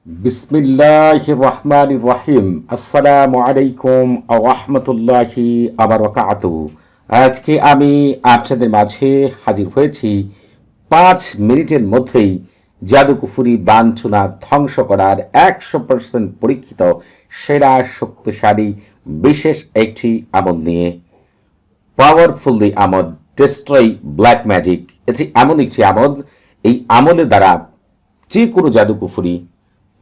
বিসমিল্লাহির রহমানির রহিম। আসসালামু আলাইকুম ওয়া রাহমাতুল্লাহি ওয়া বারাকাতুহু। আজকে আমি আপনাদের মাঝে হাজির হয়েছি 5 মিনিটের মধ্যেই জাদুকুফুরি বাঞ্ছনা ধ্বংস করার 100% পরীক্ষিত সেরা শক্তিশালী বিশেষ একটি আমল নিয়ে। পাওয়ারফুলি আমল ডেস্ট্রয় ব্ল্যাক ম্যাজিক। এটি এমন একটি আমল, এই আমলের দ্বারা যে কোনো জাদুকুফুরি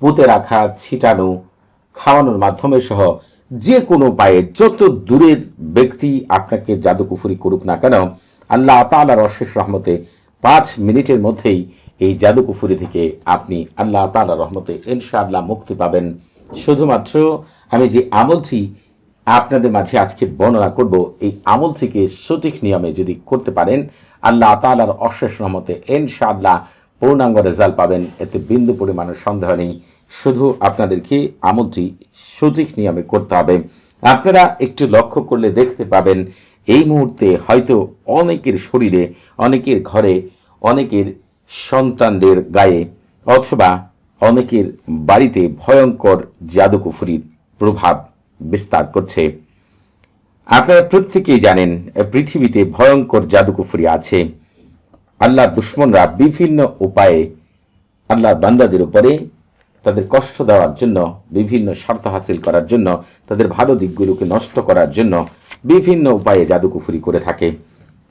পুঁতে রাখা, ছিটানো, খাওয়ানোর মাধ্যমে সহ যে কোনো উপায়ে যত দূরের ব্যক্তি আপনাকে জাদুকুফুরি করুক না কেন, আল্লাহ তাআলার অশেষ রহমতে 5 মিনিটের মধ্যেই এই জাদুকুফুরি থেকে আপনি আল্লাহ তাআলার রহমতে ইনশাআল্লাহ মুক্তি পাবেন। শুধুমাত্র আমি যে আমলটি আপনাদের মাঝে আজকে বর্ণনা করব, এই আমলটিকে সঠিক নিয়মে যদি করতে পারেন, আল্লাহ তাআলার অশেষ রহমতে ইনশাআল্লাহ পূর্ণাঙ্গ রেজাল্ট পাবেন। এতে বিন্দু পরিমাণের সন্দেহ নেই। শুধু আপনাদেরকে আমলটি সঠিক নিয়মে করতে হবে। আপনারা একটু লক্ষ্য করলে দেখতে পাবেন, এই মুহূর্তে হয়তো অনেকের শরীরে, অনেকের ঘরে, অনেকের সন্তানদের গায়ে অথবা অনেকের বাড়িতে ভয়ঙ্কর জাদুকুফুরির প্রভাব বিস্তার করছে। আপনারা প্রত্যেকেই জানেন পৃথিবীতে ভয়ঙ্কর জাদুকুফুরি আছে। আল্লাহর দুশমনরা বিভিন্ন উপায়ে আল্লাহর বান্দাদের উপরে তাদের কষ্ট দেওয়ার জন্য, বিভিন্ন স্বার্থ হাসিল করার জন্য, তাদের ভালো দিকগুলোকে নষ্ট করার জন্য বিভিন্ন উপায়ে জাদুকুফুরি করে থাকে।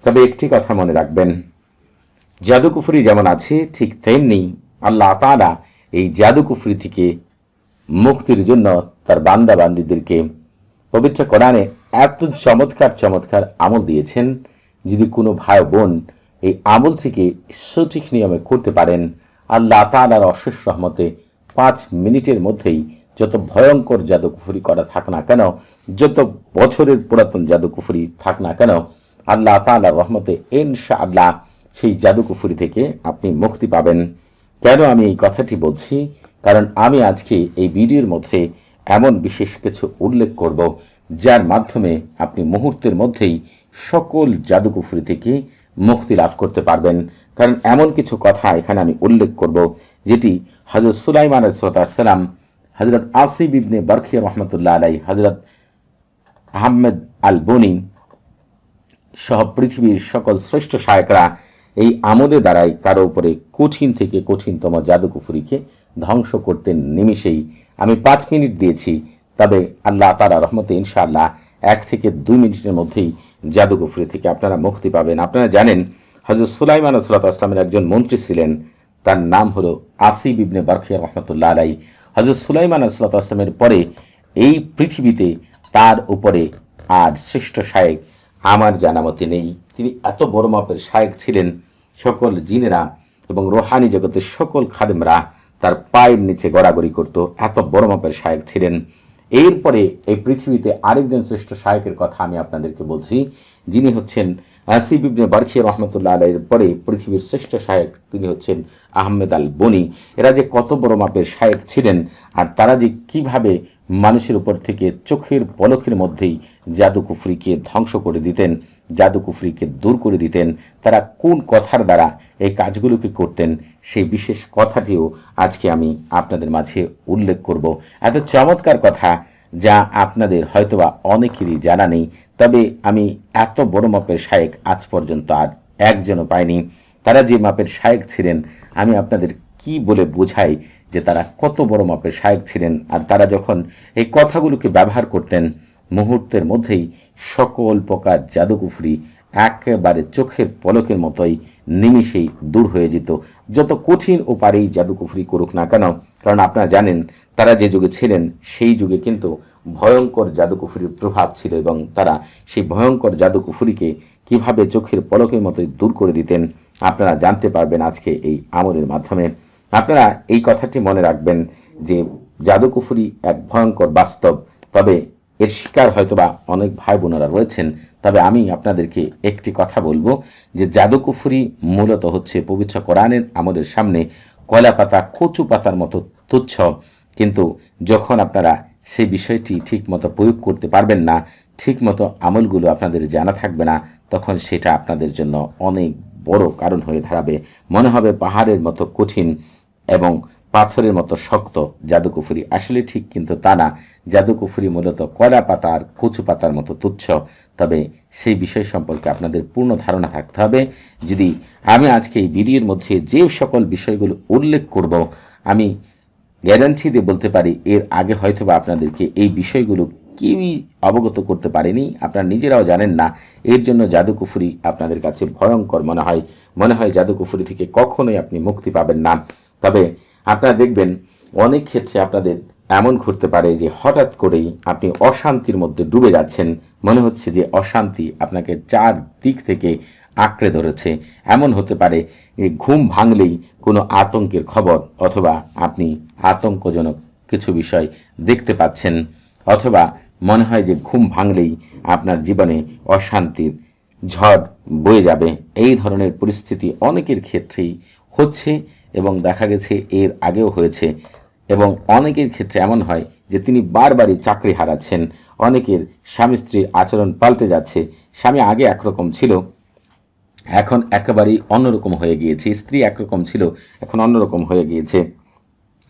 তবে একটি কথা মনে রাখবেন, জাদুকুফুরি যেমন আছে ঠিক তেমনি আল্লাহ তাআলা এই জাদুকুফুরি থেকে মুক্তির জন্য তার বান্দা বান্দীদেরকে পবিত্র কোরআনে এত চমৎকার চমৎকার আমল দিয়েছেন। যদি কোনো ভাই বোন এই আমলটিকে সঠিক নিয়মে করতে পারেন, আল্লাহ তাআলার অশেষ রহমতে 5 মিনিটের মধ্যেই যত ভয়ঙ্কর জাদুকুফুরি করা থাক না কেন, যত বছরের পুরাতন জাদুকুফুরি থাক না কেন, আল্লাহ তাআলার রহমতে ইনশাআল্লাহ সেই জাদুকুফুরি থেকে আপনি মুক্তি পাবেন। কেন আমি এই কথাটি বলছি? কারণ আমি আজকে এই ভিডিওর মধ্যে এমন বিশেষ কিছু উল্লেখ করব, যার মাধ্যমে আপনি মুহূর্তের মধ্যেই সকল জাদুকুফুরি থেকে মুক্তি লাভ করতে পারবেন। কারণ এমন কিছু কথা এখানে আমি উল্লেখ করব যেটি হযরত সুলাইমান আলাইহিস সালাম, হযরত আসিব ইবনে বারখিয়া রহমতুল্লাহ আলাইহি, হযরত আহমেদ আল বনি সহ পৃথিবীর সকল শ্রেষ্ঠ শায়করা এই আমলের দ্বারাই কারো উপরে কঠিন থেকে কঠিনতম জাদুকুফুরিকে ধ্বংস করতেন নিমিষেই। আমি 5 মিনিট দিয়েছি, তবে আল্লাহ তাআলার রহমতে ইনশাআল্লাহ 1 থেকে 2 মিনিটের মধ্যেই জাদুকুফুরি থেকে আপনারা মুক্তি পাবেন। আপনারা জানেন হযরত সুলাইমান আলাইহিসসালামের একজন মন্ত্রী ছিলেন, তার নাম হলো আসিব ইবনে বারখিয়া রহমতুল্লাহ আলাইহি। হযরত সুলাইমান আলাইহিসসালামের পরে এই পৃথিবীতে তার উপরে আর শ্রেষ্ঠ শায়েক আমার জানামতে নেই। তিনি এত বড় মাপের শায়েক ছিলেন, সকল জিনেরা এবং রোহানি জগতের সকল খাদেমরা তার পায়ের নিচে গড়াগড়ি করত। এত বড় মাপের শায়েক ছিলেন। এরপরে এই পৃথিবীতে আরেকজন শ্রেষ্ঠ শায়েকের কথা আমি আপনাদেরকে বলছি, যিনি হচ্ছেন আসিব ইবনে বারখিয়া রহমতুল্লাহ আলাইহির পরে পৃথিবীর শ্রেষ্ঠ শায়েক, তিনি হচ্ছেন আহমেদ আল বনি। এরা যে কত বড় মাপের শায়েক ছিলেন, আর তারা যে কিভাবে মানুষের উপর থেকে চোখের পলকের মধ্যেই জাদুকুফরিকে ধ্বংস করে দিতেন, জাদুকুফরিকে দূর করে দিতেন, তারা কোন কথার দ্বারা এই কাজগুলোকে করতেন, সেই বিশেষ কথাটিও আজকে আমি আপনাদের মাঝে উল্লেখ করব। এত চমৎকার কথা যা আপনাদের হয়তোবা অনেকেরই জানা নেই। তবে আমি এত বড় মাপের শায়েক আজ পর্যন্ত আর একজনও পাইনি। তারা যে মাপের শায়েক ছিলেন, আমি আপনাদের কি বলে বোঝাই যে তারা কত বড় মাপের শায়েক ছিলেন। আর তারা যখন এই কথাগুলোকে ব্যবহার করতেন, মুহূর্তের মধ্যেই সকল প্রকার জাদুকুফরি একেবারে চোখের পলকের মতোই নিমিষেই দূর হয়ে যেত। যত কঠিন উপারেই জাদুকুফরি করুক না কেন, কারণ আপনারা জানেন তারা যে যুগে ছিলেন সেই যুগে কিন্তু ভয়ঙ্কর জাদুকুফরির প্রভাব ছিল, এবং তারা সেই ভয়ঙ্কর জাদুকুফরিকে কিভাবে চোখের পলকের মতোই দূর করে দিতেন আপনারা জানতে পারবেন আজকে এই আমলের মাধ্যমে। আপনারা এই কথাটি মনে রাখবেন যে জাদুকুফরি এক ভয়ঙ্কর বাস্তব, তবে এর শিকার হয়তোবা অনেক ভাই বোনেরা রয়েছেন। তবে আমি আপনাদেরকে একটি কথা বলবো যে জাদুকুফরি মূলত হচ্ছে পবিত্র কোরআনের আমলের সামনে কলা পাতা, কচু পাতার মতো তুচ্ছ। কিন্তু যখন আপনারা সেই বিষয়টি ঠিক মতো প্রয়োগ করতে পারবেন না, ঠিক মতো আমলগুলো আপনাদের জানা থাকবে না, তখন সেটা আপনাদের জন্য অনেক বড় কারণ হয়ে দাঁড়াবে। মনে হবে পাহাড়ের মতো কঠিন এবং পাথরের মতো শক্ত জাদুকুফুরি আসলে ঠিক কিন্তু তা না। জাদুকুফুরি মূলত কলা পাতা আর কচু পাতার মতো তুচ্ছ। তবে সেই বিষয় সম্পর্কে আপনাদের পূর্ণ ধারণা থাকতে হবে। যদি আমি আজকে এই ভিডিওর মধ্যে যে সকল বিষয়গুলো উল্লেখ করব, আমি গ্যারান্টি দিয়ে বলতে পারি এর আগে হয়তোবা আপনাদেরকে এই বিষয়গুলো কেউই অবগত করতে পারেনি, আপনারা নিজেরাও জানেন না। এর জন্য জাদুকুফুরি আপনাদের কাছে ভয়ঙ্কর মনে হয় জাদুকুফুরি থেকে কখনোই আপনি মুক্তি পাবেন না। তবে আপনারা দেখবেন অনেক ক্ষেত্রে আপনাদের এমন ঘটতে পারে যে হঠাৎ করেই আপনি অশান্তির মধ্যে ডুবে যাচ্ছেন, মনে হচ্ছে যে অশান্তি আপনাকে চার দিক থেকে আঁকড়ে ধরেছে। এমন হতে পারে ঘুম ভাঙলেই কোনো আতঙ্কের খবর, অথবা আপনি আতঙ্কজনক কিছু বিষয় দেখতে পাচ্ছেন, অথবা মনে হয় যে ঘুম ভাঙলেই আপনার জীবনে অশান্তির ঝড় বয়ে যাবে। এই ধরনের পরিস্থিতি অনেকের ক্ষেত্রেই হচ্ছে এবং দেখা গেছে এর আগেও হয়েছে। এবং অনেকের ক্ষেত্রে এমন হয় যে তিনি বারবারই চাকরি হারাচ্ছেন। অনেকের স্বামী স্ত্রীর আচরণ পাল্টে যাচ্ছে। স্বামী আগে একরকম ছিল, এখন একেবারেই অন্যরকম হয়ে গিয়েছে। স্ত্রী একরকম ছিল, এখন অন্যরকম হয়ে গিয়েছে।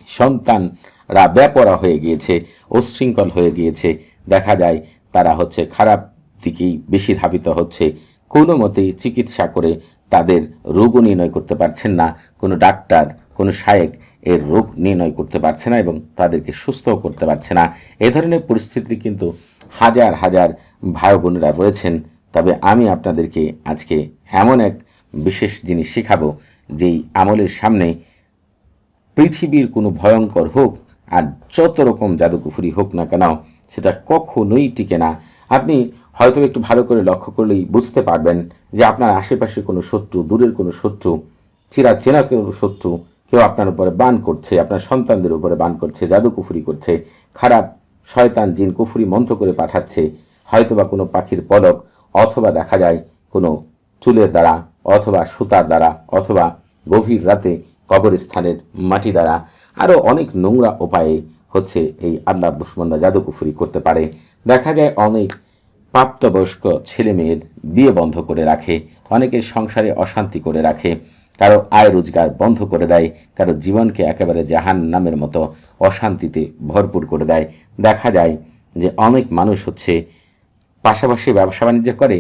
সন্তানরা বেপরোয়া হয়ে গিয়েছে, উচ্ছৃঙ্খল হয়ে গিয়েছে। দেখা যায় তারা খারাপ দিকেই বেশি ধাবিত হচ্ছে। কোনো মতেই চিকিৎসা করে তাদের রোগও নির্ণয় করতে পারছেন না। কোনো ডাক্তার, কোনো শায়েক এর রোগ নির্ণয় করতে পারছে না এবং তাদেরকে সুস্থও করতে পারছে না। এ ধরনের পরিস্থিতি কিন্তু হাজার হাজার ভাই বোনেরা রয়েছেন। তবে আমি আপনাদেরকে আজকে এমন এক বিশেষ জিনিস শেখাবো, যেই আমলের সামনে পৃথিবীর কোনো ভয়ঙ্কর হোক আর যত রকম জাদুকুফুরি হোক না কেন, সেটা কখনোই টিকে না। আপনি হয়তো একটু ভালো করে লক্ষ্য করলেই বুঝতে পারবেন যে আপনার আশেপাশে কোনো শত্রু, দূরের কোনো শত্রু, চেনা কোনো শত্রু কেউ আপনার উপরে বান করছে, আপনার সন্তানদের উপরে বান করছে, জাদুকুফুরি করছে, খারাপ শয়তান জিন কুফুরি মন্ত্র করে পাঠাচ্ছে। হয়তোবা কোনো পাখির পলক, অথবা দেখা যায় কোনো চুলের দ্বারা, অথবা সুতার দ্বারা, অথবা গভীর রাতে কবরস্থানের মাটি দ্বারা, আরও অনেক নোংরা উপায়ে এই আল্লাহ দুশমনরা জাদুকুফুরি করতে পারে। দেখা যায় অনেক প্রাপ্তবয়স্ক ছেলে মেয়ের বিয়ে বন্ধ করে রাখে, অনেকের সংসারে অশান্তি করে রাখে, কারো আয় রোজগার বন্ধ করে দেয়, কারো জীবনকে একেবারে জাহান নামের মতো অশান্তিতে ভরপুর করে দেয়। দেখা যায় যে অনেক মানুষ পাশাপাশি ব্যবসা বাণিজ্য করে,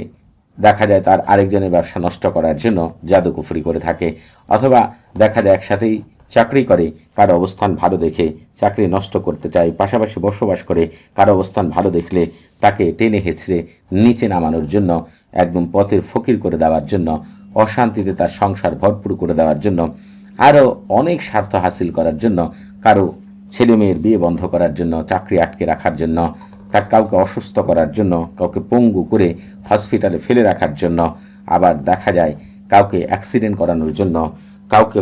দেখা যায় তার আরেকজনের ব্যবসা নষ্ট করার জন্য জাদুকুফুরি করে থাকে। অথবা দেখা যায় একসাথেই চাকরি করে, কারো অবস্থান ভালো দেখে চাকরি নষ্ট করতে চায়, পাশাপাশি বসবাস করে, কারো অবস্থান ভালো দেখলে তাকে টেনে হেঁচড়ে নিচে নামানোর জন্য, একদম পথের ফকির করে দেওয়ার জন্য, অশান্তিতে তার সংসার ভরপুর করে দেওয়ার জন্য, আরও অনেক স্বার্থ হাসিল করার জন্য, কারো ছেলে মেয়ের বিয়ে বন্ধ করার জন্য, চাকরি আটকে রাখার জন্য, তার কাউকে অসুস্থ করার জন্য, কাউকে পঙ্গু করে হসপিটালে ফেলে রাখার জন্য, আবার দেখা যায় কাউকে অ্যাক্সিডেন্ট করানোর জন্য, কাউকে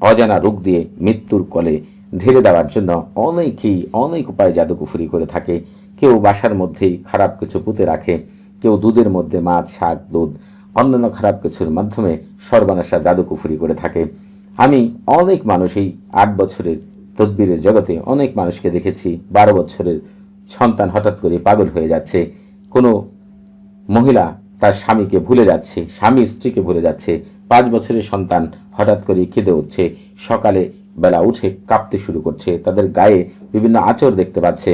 অজানা রোগ দিয়ে মৃত্যুর কোলে ঢেলে দেওয়ার জন্য অনেকেই অনেক উপায়ে জাদুকুফুরি করে থাকে। কেউ বাসার মধ্যেই খারাপ কিছু পুঁতে রাখে, কেউ দুধের মধ্যে মাছ, শাক, দুধ, অন্যান্য খারাপ কিছুর মাধ্যমে সর্বনাশা জাদুকুফুরি করে থাকে। আমি অনেক মানুষ, এই 8 বছরের তদবিরের জগতে অনেক মানুষকে দেখেছি 12 বছরের সন্তান হঠাৎ করে পাগল হয়ে যাচ্ছে, কোনো মহিলা তার স্বামীকে ভুলে যাচ্ছে, স্বামী স্ত্রীকে ভুলে যাচ্ছে, 5 বছরের সন্তান হঠাৎ করে কেঁদে উঠছে, সকালে বেলা উঠে কাঁপতে শুরু করছে, তাদের গায়ে বিভিন্ন আঁচড় দেখতে পাচ্ছে।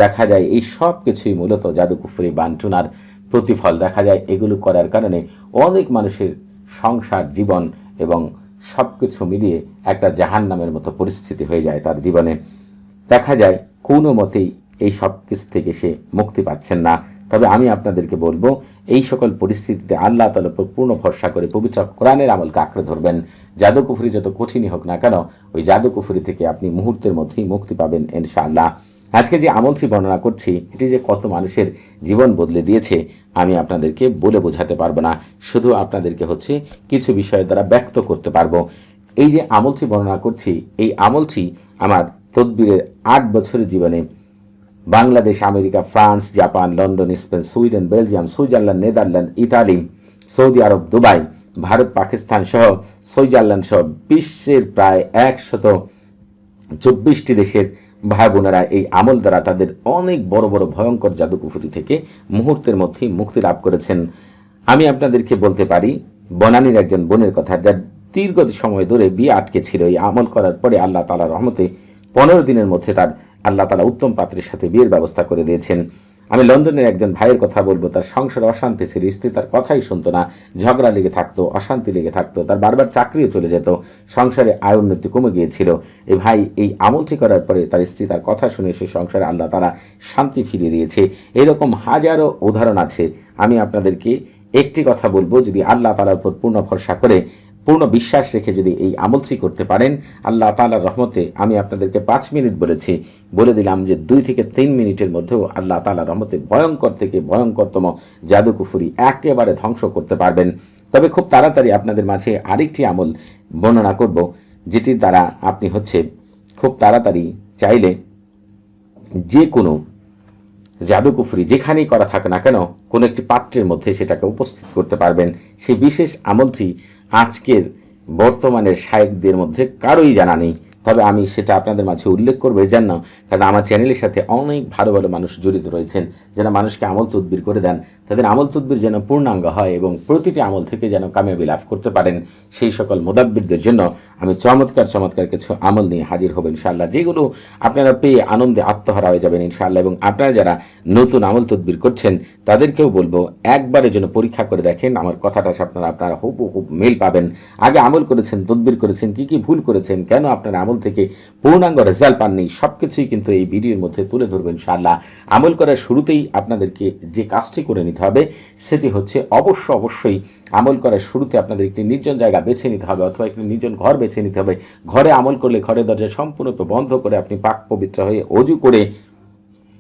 দেখা যায় এই সব কিছুই মূলত জাদুকুফুরি বানটুনার প্রতিফল। দেখা যায় এগুলো করার কারণে অনেক মানুষের সংসার, জীবন এবং সব কিছু মিলিয়ে একটা জাহান্নামের মতো পরিস্থিতি হয়ে যায় তার জীবনে। দেখা যায় কোনো মতেই এই সব কিছু থেকে সে মুক্তি পাচ্ছেন না। তবে আমি আপনাদেরকে বলবো, এই সকল পরিস্থিতিতে আল্লাহ তাআলার উপর পূর্ণ ভরসা করে পবিত্র কোরআনের আমলকে আঁকড়ে ধরবেন। জাদুকুফুরি যত কঠিনই হোক না কেন, ওই জাদুকুফুরি থেকে আপনি মুহূর্তের মধ্যেই মুক্তি পাবেন ইনশাআল্লাহ। আজকে যে আমলটি বর্ণনা করছি, এটি যে কত মানুষের জীবন বদলে দিয়েছে আমি আপনাদেরকে বলে বোঝাতে পারবো না। শুধু আপনাদেরকে কিছু বিষয়ের দ্বারা ব্যক্ত করতে পারবো। এই যে আমলটি বর্ণনা করছি, এই আমলটি আমার তদবিরের 8 বছরের জীবনে Bangladesh, America, France, Japan, London, Spain, Sweden, Belgium, Switzerland, Netherland, Italy, Saudi Arab, Dubai, Bharat, Pakistan সহ সুইজারল্যান্ড সহ বিশ্বের প্রায় 124টি দেশের ভাই বোনেরা এই আমল দ্বারা তাদের অনেক বড় বড় ভয়ঙ্কর জাদুকুফুরি থেকে মুহূর্তের মধ্যেই মুক্তি লাভ করেছেন। আমি আপনাদেরকে বলতে পারি, বনানীর একজন বোনের কথা, যার দীর্ঘ সময় ধরে বিয়ে আটকে ছিল। এই আমল করার পরে আল্লাহ তাআলার রহমতে 15 দিনের মধ্যে তার আল্লাহ তাআলা উত্তম পাত্রের সাথে বিয়ের ব্যবস্থা করে দিয়েছেন। আমি লন্ডনের একজন ভাইয়ের কথা বলবো, তার সংসারে অশান্তি ছিল, স্ত্রী তার কথাই শুনতো না, ঝগড়া লেগে থাকতো, অশান্তি লেগে থাকতো, তার বারবার চাকরিও চলে যেত, সংসারে আয় উন্নতি কমে গিয়েছিল। এই ভাই এই আমলটি করার পরে তার স্ত্রী তার কথা শুনে সে সংসারে আল্লাহ তাআলা শান্তি ফিরিয়ে দিয়েছে। এরকম হাজারো উদাহরণ আছে। আমি আপনাদেরকে একটি কথা বলবো, যদি আল্লাহ তাআলার উপর পূর্ণ ভরসা করে পূর্ণ বিশ্বাস রেখে যদি এই আমলটি করতে পারেন, আল্লাহ তাআলার রহমতে আমি আপনাদেরকে 5 মিনিট বলেছি, বলে দিলাম যে 2 থেকে 3 মিনিটের মধ্যেও আল্লাহ তাআলার রহমতে ভয়ঙ্কর থেকে ভয়ঙ্করতম জাদুকুফরি একেবারে ধ্বংস করতে পারবেন। তবে খুব তাড়াতাড়ি আপনাদের মাঝে আরেকটি আমল বর্ণনা করব, যেটির দ্বারা আপনি খুব তাড়াতাড়ি চাইলে যে কোনো জাদুকুফরি যেখানেই করা থাকে না কেন কোনো একটি পাত্রের মধ্যে সেটাকে উপস্থিত করতে পারবেন। সেই বিশেষ আমলটি আজকের বর্তমানের শায়েখদের মধ্যে কারোই জানা নেই। তবে আমি সেটা আপনাদের মাঝে উল্লেখ করবো এর জন্য, কারণ আমার চ্যানেলের সাথে অনেক ভালো ভালো মানুষ জড়িত রয়েছেন, যারা মানুষকে আমল তদবির করে দেন। তাদের আমল তদবির যেন পূর্ণাঙ্গ হয় এবং প্রতিটি আমল থেকে যেন কামিয়াবি লাভ করতে পারেন, সেই সকল মুদাব্বিরদের জন্য আমি চমৎকার চমৎকার কিছু আমল নিয়ে হাজির হব ইনশাআল্লাহ, যেগুলো আপনারা পেয়ে আনন্দে আত্মহারা হয়ে যাবেন ইনশাআল্লাহ। এবং আপনারা যারা নতুন আমল তদবির করছেন তাদেরকেও বলবো একবারের জন্য পরীক্ষা করে দেখেন, আমার কথাটা আপনারা হুবহু মিল পাবেন। আগে আমল করেছেন, তদবির করেছেন, কি কি ভুল করেছেন, কেন আপনারা আমল থেকে পূর্ণাঙ্গ রেজাল্ট পাননি, সবকিছুই কিন্তু এই ভিডিওর মধ্যে তুলে ধরবেন ইনশাআল্লাহ। আমল করার শুরুতেই আপনাদেরকে যে কাজটি করে নিতে হবে সেটি হচ্ছে অবশ্যই আমল করার শুরুতে আপনাদের একটি নির্জন জায়গা বেছে নিতে হবে, অথবা একটি নির্জন ঘর বেছে নিতে হবে। ঘরে আমল করলে ঘরের দরজা সম্পূর্ণরূপে বন্ধ করে আপনি পাক পবিত্র হয়ে অজু করে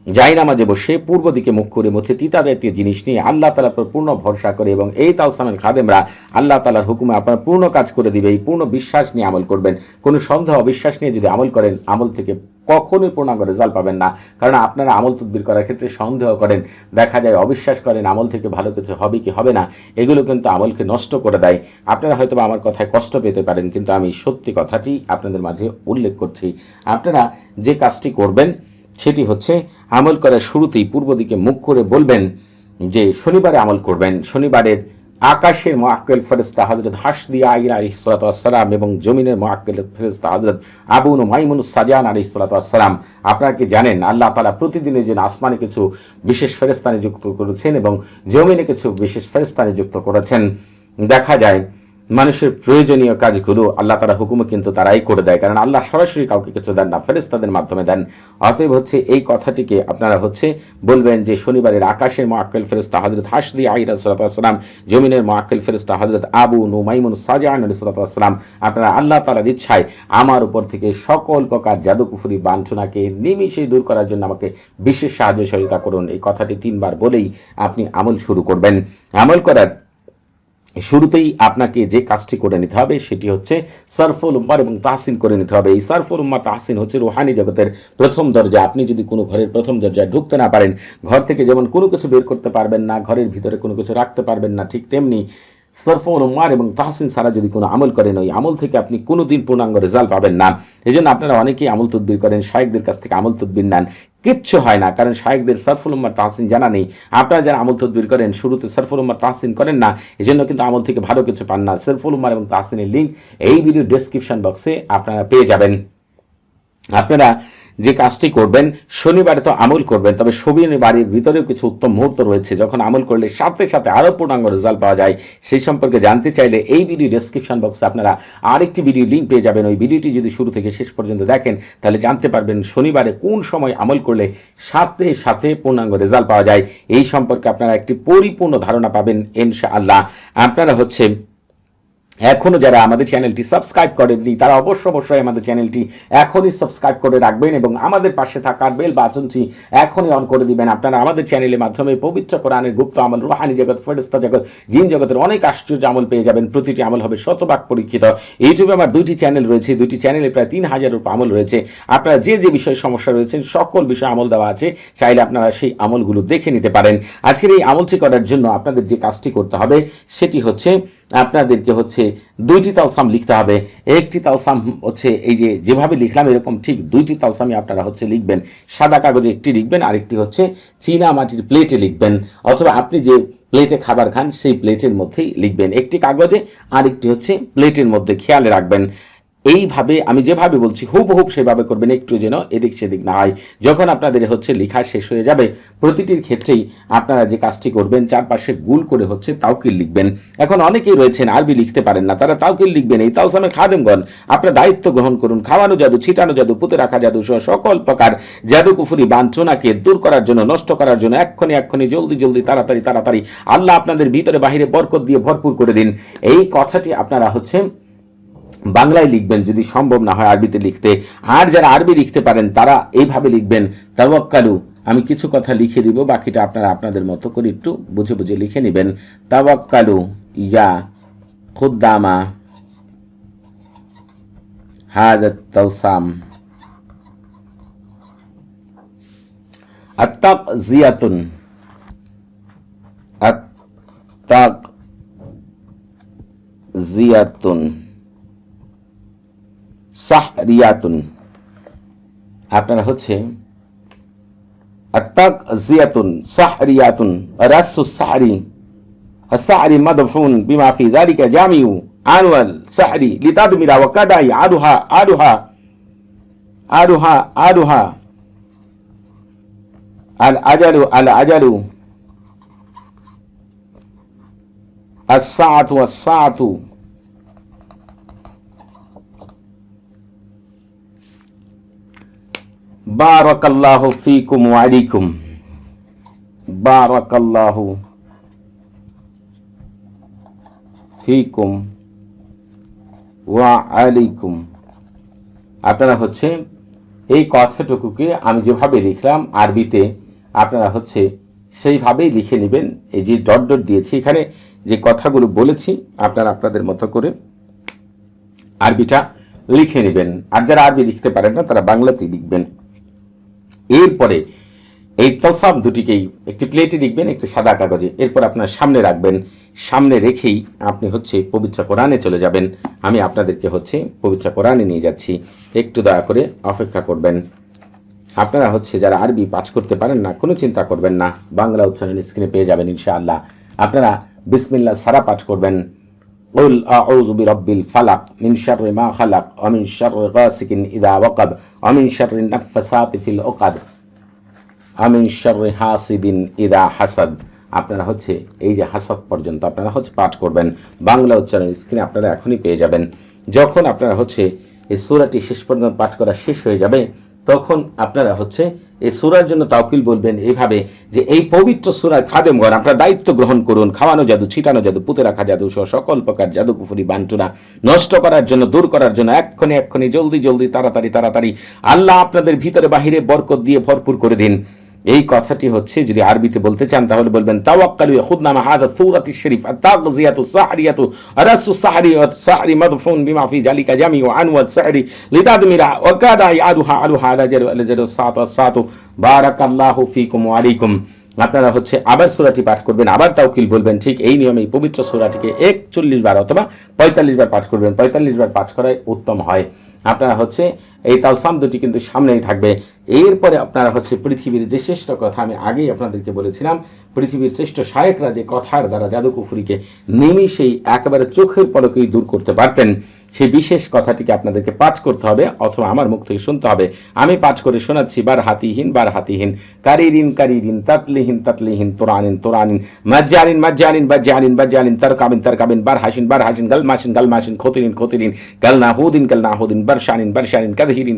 জায়নামাজে বসে পূর্ব দিকে মুখ করে মধ্যে তিতা জাতীয় জিনিস নিয়ে আল্লাহ তাআলার উপর পূর্ণ ভরসা করে, এবং এই তাওসামের খাদেমরা আল্লাহ তাআলার হুকুমে আপনার পূর্ণ কাজ করে দিবে, এই পূর্ণ বিশ্বাস নিয়ে আমল করবেন। কোনো সন্দেহ অবিশ্বাস নিয়ে যদি আমল করেন, আমল থেকে কখনোই পূর্ণাঙ্গ রেজাল্ট পাবেন না। কারণ আপনারা আমল তদবির করার ক্ষেত্রে সন্দেহ করেন, দেখা যায় অবিশ্বাস করেন, আমল থেকে ভালো কিছু হবে কি হবে না, এগুলো কিন্তু আমলকে নষ্ট করে দেয়। আপনারা হয়তো আমার কথায় কষ্ট পেতে পারেন, কিন্তু আমি সত্যি কথাটি আপনাদের মাঝে উল্লেখ করছি। আপনারা যে কাজটি করবেন সেটি হচ্ছে আমল করার শুরুতেই পূর্ব দিকে মুখ করে বলবেন যে শনিবারে আমল করবেন। শনিবারের আকাশের মুআক্কেল ফেরেশতা হযরত হাসদি আইন আলাইহিস সালাতু ওয়াস সালাম এবং জমিনের মুআক্কেল ফেরেশতা হযরত আবু নুমাইমুস সাজান আলাইহিস সালাতু ওয়াস সালাম, আপনারা কি জানেন আল্লাহ তাআলা প্রতিদিনের জন্য আসমানে কিছু বিশেষ ফেরেশতা নিযুক্ত করেছেন এবং জমিনে কিছু বিশেষ ফেরেশতা নিযুক্ত করেছেন। দেখা যায় মানুষের প্রয়োজনীয় কাজগুলো আল্লাহ তাআলা হুকুমে কিন্তু তারাই করে দেয়, কারণ আল্লাহ সরাসরি কাউকে কিছু দেন না, ফেরেশতাদের মাধ্যমে দেন। অতএব এই কথাটিকে আপনারা বলবেন যে শনিবারের আকাশের মুআক্কেল ফেরেশতা হযরত হাসদি আলাইহিস সালাতু ওয়াস সালাম, জমিনের মুআক্কেল ফেরেশতা হযরত আবু নুমাইমুস সাজান আলাইহিস সালাতু ওয়াস সালাম, আপনারা আল্লাহ তাআলার ইচ্ছায় আমার উপর থেকে সকল প্রকার জাদুকুফরি বাঞ্ছনাকে নিমিষে দূর করার জন্য আমাকে বিশেষ সাহায্য সহযোগিতা করুন। এই কথাটি 3 বার বলেই আপনি আমল শুরু করবেন। আমল করার শুরুতেই আপনাকে যে কাজটি করে নিতে হবে সেটি হচ্ছে সারফুল উম্মাহ এবং তাহসিন করে নিতে হবে। এই সারফুল উম্মাহ তাহসিন হচ্ছে রুহানি জগতের প্রথম দরজা। আপনি যদি কোনো ঘরের প্রথম দরজায় ঢুকতে না পারেন, ঘর থেকে যেমন কোনো কিছু বের করতে পারবেন না, ঘরের ভিতরে কোনো কিছু রাখতে পারবেন না, ঠিক তেমনি সারফুল উম্মাহ এবং তাহসিন ছাড়া যদি কোনো আমল করেন, ওই আমল থেকে আপনি কোনোদিন পূর্ণাঙ্গ রেজাল্ট পাবেন না। এই জন্য আপনারা অনেকেই আমল তদবির করেন, শায়েখদের কাছ থেকে আমল তদবির নেন, কিচ্ছু হয় না, কারণ শায়েখদের সারফুল উম্মাহ তাহসিন জানা নেই। আপনারা যারা আমল তদবির করেন শুরুতে সারফুল উম্মাহ তাহসিন করেন না, এই জন্য কিন্তু আমল থেকে ভালো কিছু পান না। সারফুল উম্মাহ এবং তাহসিনের লিঙ্ক এই ভিডিও ডেসক্রিপশন বক্সে আপনারা পেয়ে যাবেন। আপনারা যে কাজটি করবেন, শনিবারে তো আমল করবেন, তবে শনিবারের ভিতরেও কিছু উত্তম মুহূর্ত রয়েছে যখন আমল করলে সাথে সাথে আরও পূর্ণাঙ্গ রেজাল্ট পাওয়া যায়। সেই সম্পর্কে জানতে চাইলে এই ভিডিও ডেসক্রিপশন বক্সে আপনারা আরেকটি ভিডিও লিঙ্ক পেয়ে যাবেন। ওই ভিডিওটি যদি শুরু থেকে শেষ পর্যন্ত দেখেন তাহলে জানতে পারবেন শনিবারে কোন সময় আমল করলে সাথে সাথে পূর্ণাঙ্গ রেজাল্ট পাওয়া যায়। এই সম্পর্কে আপনারা একটি পরিপূর্ণ ধারণা পাবেন ইনশাআল্লাহ। আপনারা এখনও যারা আমাদের চ্যানেলটি সাবস্ক্রাইব করেননি তারা অবশ্যই আমাদের চ্যানেলটি এখনই সাবস্ক্রাইব করে রাখবেন এবং আমাদের পাশে থাকার বেল বাটনটি এখনই অন করে দিবেন। আপনারা আমাদের চ্যানেলের মাধ্যমে পবিত্র কোরআনের গুপ্ত আমল, রুহানি জগৎ, ফেরেশতা জগৎ, জিন জগতের অনেক আশ্চর্য আমল পেয়ে যাবেন। প্রতিটি আমল হবে শতভাগ পরীক্ষিত। ইউটিউবে আমার 2টি চ্যানেল রয়েছে, 2টি চ্যানেলে প্রায় 3000-এর উপর আমল রয়েছে। আপনারা যে যে বিষয়ে সমস্যা রয়েছেন সকল বিষয়ে আমল দেওয়া আছে, চাইলে আপনারা সেই আমলগুলো দেখে নিতে পারেন। আজকের এই আমলটি করার জন্য আপনাদের যে কাজটি করতে হবে সেটি আপনাদেরকে 2টি তালসাম লিখতে হবে। একটি তালসাম এই যেভাবে লিখলাম এরকম ঠিক 2টি তালসামই আপনারা লিখবেন। সাদা কাগজে একটি লিখবেন, আরেকটি চীনা মাটির প্লেটে লিখবেন, অথবা আপনি যে প্লেটে খাবার খান সেই প্লেটের মধ্যেই লিখবেন, একটি কাগজে আরেকটি হচ্ছে প্লেটের মধ্যে, খেয়ালে রাখবেন। এইভাবে আমি যেভাবে বলছি হুবহুব সেভাবে করবেন, একটু যেন এদিক সেদিক না হয়। যখন আপনাদের হচ্ছে লেখা শেষ হয়ে যাবে, প্রতিটির ক্ষেত্রেই আপনারা যে কাজটি করবেন, চারপাশে গুল করে হচ্ছে তাওকিল লিখবেন। এখন অনেকেই রয়েছেন আরবি লিখতে পারেন না, তারা তাওকিল লিখবেন। এই তাওসামের খাদেমগণ, আপনার দায়িত্ব গ্রহণ করুন। খাওয়ানো জাদু, ছিটানো জাদু, পুঁতে রাখা জাদু সহ সকল প্রকার জাদু কুফুরি বাঞ্ছনাকে দূর করার জন্য, নষ্ট করার জন্য এক্ষুনি জলদি জলদি তাড়াতাড়ি আল্লাহ আপনাদের ভিতরে বাহিরে বরকত দিয়ে ভরপুর করে দিন। এই কথাটি আপনারা হচ্ছে বাংলায় লিখবেন, যদি সম্ভব না হয় আরবিতে লিখতে। আর যারা আরবি লিখতে পারেন তারা এইভাবে লিখবেন, তাওয়াক্কালু। আমি কিছু কথা লিখে দিব, বাকিটা আপনারা আপনাদের মতো করে একটু বুঝে বুঝে লিখে নেবেন। তাওয়াক্কালু ইয়া খুদ্দামা হাদাত তাওসাম আত্তাকজিয়াতুন আত্তাকজিয়াতুন সাহরিয়াতুন। আপনারা হচ্ছে আত্তাকজিয়াতুন সাহরিয়াতুন রাসু সাহরি السحري مدفون بما في ذلك جامع عنوى السحر لتدمر وكداي عادها الأجل الساعة بارك الله فيكم وعليكم بارك الله ফিকুম ওয়া আলাইকুম। আপনারা হচ্ছে এই কথাটুকুকে আমি যেভাবে লিখলাম আরবিতে, আপনারা হচ্ছে সেইভাবেই লিখে নেবেন। এই যে ডট ডট দিয়েছি এখানে, যে কথাগুলো বলেছি আপনারা আপনাদের মতো করে আরবিটা লিখে নেবেন। আর যারা আরবি লিখতে পারেন না তারা বাংলাতেই লিখবেন। এরপরে এই তলসাম দুটিকেই একটি প্লেটে লিখবেন, একটি সাদা কাগজে। এরপর আপনার সামনে রাখবেন, সামনে রেখেই আপনি হচ্ছে পবিত্র কোরআনে চলে যাবেন। আমি আপনাদেরকে হচ্ছে পবিত্র কোরআনে নিয়ে যাচ্ছি, একটু দয়া করে অপেক্ষা করবেন। আপনারা হচ্ছে যারা আরবি পাঠ করতে পারেন না, কোনো চিন্তা করবেন না, বাংলা উচ্চারণ স্ক্রিনে পেয়ে যাবেন ইনশাআল্লাহ। আপনারা বিসমিল্লাহ সারা পাঠ করবেন। কুল আউযু বিরাব্বিল ফালাক মিন শাররি মা খালাক ওয়া মিন শাররি গাসিকিন ইযা ওয়াকাব ওয়া মিন শাররি নাফাসাতি ফিল উকাদ আমিন শাররি হাসিদিন ইদা হাসাদ। আপনারা হচ্ছে এই যে হাসাদ পর্যন্ত আপনারা হচ্ছে পাঠ করবেন। বাংলা উচ্চারণ স্ক্রিনে আপনারা এখনই পেয়ে যাবেন। যখন আপনারা হচ্ছে এই সূরাটি শেষ পর্যন্ত পাঠ করা শেষ হয়ে যাবে, তখন আপনারা হচ্ছে এই সূরার জন্য তাওকিল বলবেন এইভাবে যে, এই পবিত্র সূরার খাদেমগণ আপনারা দায়িত্ব গ্রহণ করুন। খাওয়ানো জাদু, ছিটানো জাদু, পুঁতে রাখা জাদু সহ সকল প্রকার জাদু কুফরি বাঞ্ছনা নষ্ট করার জন্য, দূর করার জন্য এক্ষুনি জলদি তাড়াতাড়ি আল্লাহ আপনাদের ভিতরে বাহিরে বরকত দিয়ে ভরপুর করে দিন। এই কথাটি হচ্ছে যদি আরবিতে বলতে চান তাহলে বলবেন তাওয়াক্কালু খুদনামা হাযা সূরাতি শরীফ আত-তাগজিয়াতু সাহরিয়াতু রাসু সাহরি মাদফুন বিমা ফি জালিকা জামিউ আনওয়া সাহরি লিতাদমিরা ওয়া কাদা ইয়াদুহা আলাজারু সাতু বারাকাল্লাহু ফিকুম ওয়া আলাইকুম। আপনারা হচ্ছে আবার সূরাটি পাঠ করবেন, আবার তাওকিল বলবেন। ঠিক এই নিয়মে এই পবিত্র সূরাটিকে 41 বার অথবা 45 বার পাঠ করবেন। 45 বার পাঠ করাই উত্তম হয়। আপনারা হচ্ছে এই তালসাম দুটি কিন্তু সামনেই থাকবে। এরপরে আপনারা হচ্ছে পৃথিবীর যে শ্রেষ্ঠ কথা আমি আগেই আপনাদেরকে বলেছিলাম, পৃথিবীর শ্রেষ্ঠ শায়েকরা যে কথার দ্বারা জাদু কুফরিকে নিমিষেই একেবারে চোখের পলকেই দূর করতে পারতেন, সেই বিশেষ কথাটিকে আপনাদেরকে পাঠ করতে হবে অথবা আমার মুখ থেকে শুনতে হবে। আমি পাঠ করে শোনাচ্ছি। বার হাতিহীন কারিরিন তাতলিহীন তোরানিন মাজ্জালিন তারকাবিন বার হাসিন গালমাসিন খতিরিন কালনাহুদিন বারশানিন কাযহিরিন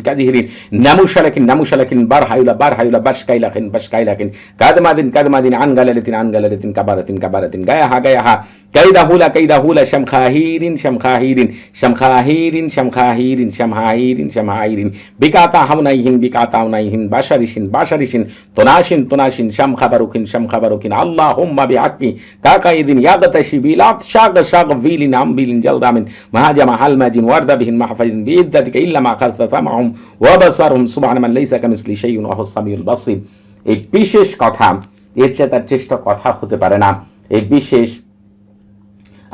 নামুশালাকিন বার হায়ুলা বাশকাইলাকিন কাদমাদিন আনগালালিতিন কাবারাতিন গায়াহা কাইদাহুলা শামখাহিরিন বিকাতা হাউনাইহিন বাশারিশিন তোনাশিন শামখাবারুকিন আল্লাহুম্মা বিহাক্কি কাকাইদিন ইয়াগতাশি বিলাত শাগ ভিলিন আমবিলিন জালদামিন মাহাজামা হালমাজিন ওয়ারদাবিহিন মাহফাজিন বিইদ্দাতিকা ইল্লা মা খালসা সামাহুম ওয়া বাসারহুম সুবহানা মান লাইসা কামিসলি শাইউন ওয়া হুয়াস সামিউল বাসীর। এই বিশেষ কথা, এর চেয়ে তার চেষ্টা কথা হতে পারে না। এই বিশেষ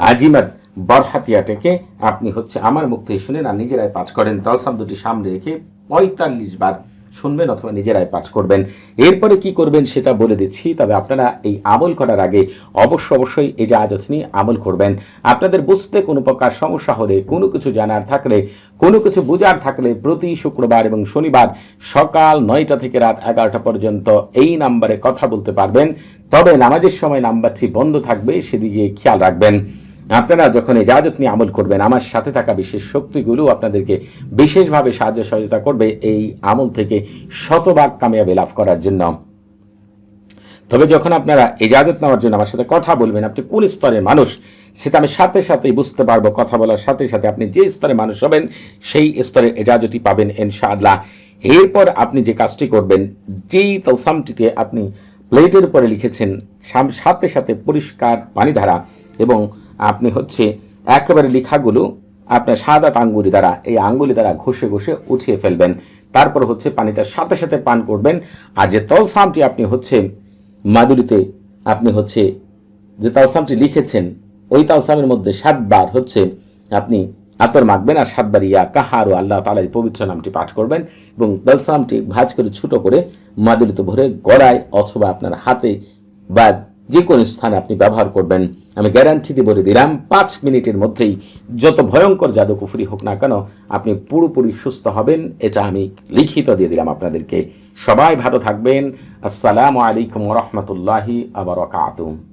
আজিমাত বরহাতিয়াটাকে আপনি হচ্ছে আমার মুখ থেকে শুনেন আর নিজেরাই পাঠ করেন। তালসাম দুটি সামনে রেখে 45 বার শুনবেন অথবা নিজেরাই পাঠ করবেন। এরপরে কি করবেন সেটা বলে দিচ্ছি, তবে আপনারা এই আমল করার আগে অবশ্যই ইজাজত নিয়ে আমল করবেন। আপনাদের বুঝতে কোনো প্রকার সমস্যা হলে, কোনো কিছু জানার থাকলে, কোনো কিছু বোঝার থাকলে প্রতি শুক্রবার এবং শনিবার সকাল 9টা থেকে রাত 11টা পর্যন্ত এই নাম্বারে কথা বলতে পারবেন। তবে নামাজের সময় নাম্বারটি বন্ধ থাকবে, সেদিকে খেয়াল রাখবেন। আপনারা যখন ইজাজত নিয়ে আমল করবেন, আমার সাথে থাকা বিশেষ শক্তিগুলো আপনাদেরকে বিশেষভাবে সাহায্য সহযোগিতা করবে এই আমল থেকে শতভাগ কামিয়াবি লাভ করার জন্য। তবে যখন আপনারা ইজাজত নেওয়ার জন্য আমার সাথে কথা বলবেন, আপনি কোন স্তরের মানুষ সেটা আমি সাথে সাথেই বুঝতে পারবো। কথা বলার সাথে সাথে আপনি যে স্তরে মানুষ হবেন সেই স্তরে ইজাজতই পাবেন ইনশাআল্লাহ। এরপর আপনি যে কাজটি করবেন, যেই তালসামটিতে আপনি প্লেটের উপরে লিখেছেন সাথে সাথে পরিষ্কার পানি ধারা এবং আপনি একেবারে লেখাগুলো আপনার শাহাদাত আঙ্গুলি দ্বারা, এই আঙ্গুলি দ্বারা ঘষে উঠিয়ে ফেলবেন। তারপর পানিটার সাথে সাথে পান করবেন। আর যে তলসামটি আপনি মাদুলিতে আপনি যে তালসামটি লিখেছেন ওই তালসামের মধ্যে 7 বার আপনি আতর মাখবেন আর 7 বার ইয়া কাহারু আল্লাহ তাআলার পবিত্র নামটি পাঠ করবেন এবং তালসামটি ভাঁজ করে ছোট করে মাদুলিতে ভরে গড়ায় অথবা আপনার হাতে বা যে কোনো স্থানে আপনি ব্যবহার করবেন। আমি গ্যারান্টি দিয়ে বলে দিলাম 5 মিনিটের মধ্যেই যত ভয়ঙ্কর জাদুকুফরি হোক না কেন আপনি পুরোপুরি সুস্থ হবেন। এটা আমি লিখিত দিয়ে দিলাম আপনাদেরকে। সবাই ভালো থাকবেন। আসসালামু আলাইকুম ওয়া রাহমাতুল্লাহি ওয়া বারাকাতুহু।